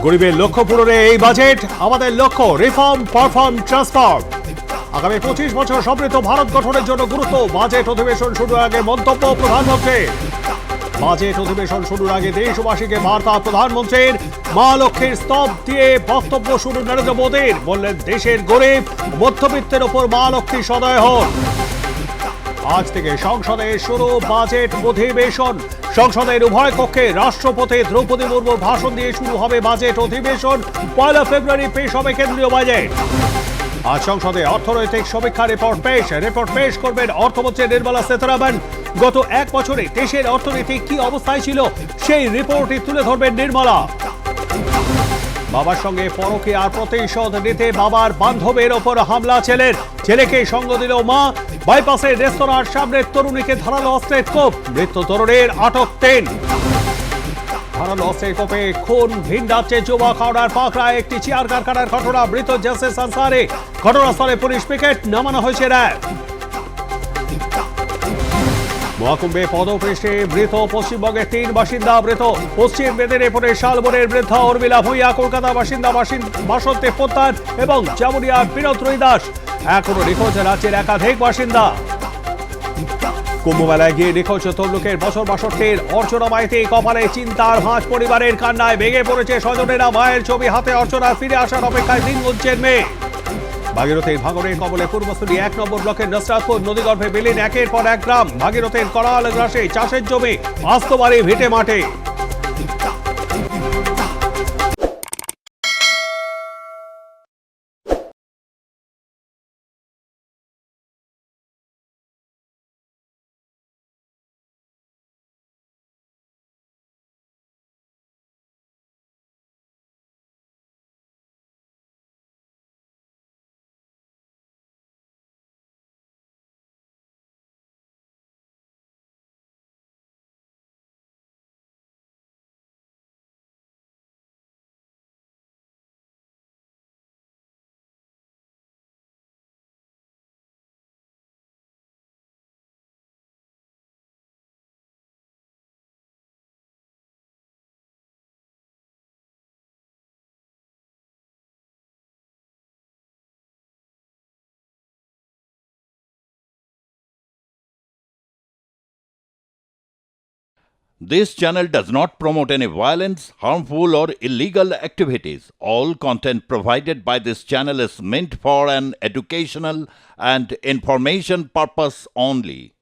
গরিবের লক্ষ্য পূরণে এই বাজেট আমাদের লক্ষ্য, রিফর্ম পারফর্ম ট্রান্সফর্ম। আগামী 25 বছর সমৃদ্ধ ভারত গঠনের জন্য গুরুত্ব। বাজেট অধিবেশন শুরুর আগে মন্তব্য প্রধানমন্ত্রী। বাজেট অধিবেশন শুরুর আগে দেশবাসীকে বার্তা প্রধানমন্ত্রীর। মা লক্ষ্মীর স্তব দিয়ে বক্তব্য শুরু নরেন্দ্র মোদীর। বললেন, দেশের গরিব মধ্যবিত্তের ওপর মা লক্ষ্মী সদয় হন। আজ থেকে সংসদে শুরু বাজেট অধিবেশন। সংসদের উভয় কক্ষে রাষ্ট্রপতি দ্রৌপদী মুর্মুর ভাষণ দিয়ে শুরু হবে বাজেট অধিবেশন। 1 ফেব্রুয়ারি পেশ হবে কেন্দ্রীয় বাজেট। আজ সংসদে অর্থনৈতিক সমীক্ষা রিপোর্ট পেশ করবেন অর্থমন্ত্রী নির্মলা সীতারামন। গত এক বছরে দেশের অর্থনীতি কি অবস্থায় ছিল সেই রিপোর্টই তুলে ধরবেন নির্মলা। বাবার সঙ্গে পরকীয়ার প্রতিশোধ নিতে বাবার বান্ধবের ওপর হামলা ছেলের। ছেলেকে সঙ্গ দিল মা। বাইপাসের রেস্তোরাঁর সামনে তরুণীকে ধারালো অস্ত্রের কোপ। মৃত্যু তরুণীর, আটক 3। ধারালো অস্ত্রের কোপে খুন ভিন রাজ্যে যুবক হাওড়ার পাকড়ায় একটি চেয়ার কারখানার ঘটনা। মৃত জাসেস আনসারি। ঘটনাস্থলে পুলিশ পিকেট নামানো হয়েছে র্যাব। মহাকুম্ভে পদপৃষ্ঠে মৃত পশ্চিমবঙ্গের 3 বাসিন্দা মৃত। পশ্চিম মেদিনীপুরের শালবনের বৃদ্ধা উর্মিলা ভূঁইয়া, কলকাতা বাসন্তী পোদ্দার এবং জামুরিয়ার বিনোদ রুইদাস। এখনো নিখোঁজ রাজ্যের একাধিক বাসিন্দা। কুম্ভমেলায় গিয়ে নিখোঁজ তমলুকের বছর 62 অর্চনা মাইতি। কপালে চিন্তার ভাঁজ, পরিবারের কান্নায় ভেঙে পড়েছে স্বজনেরা। মায়ের ছবি হাতে অর্চনার ফিরে আসার অপেক্ষায় দিন গুনছেন মেয়ে। ভাগীরথীর ভাঙনের কবলে পূর্বস্থলী 1 নম্বর ব্লকের নসরাতপুর নদীগর্ভে বিলীন একের পর এক গ্রাম। ভাগীরথীর করাল গ্রাসে চাষের জমি, আস্ত বাড়ি ভিটে মাঠে। This channel does not promote any violence, harmful, or illegal activities. All content provided by this channel is meant for an educational and information purpose only.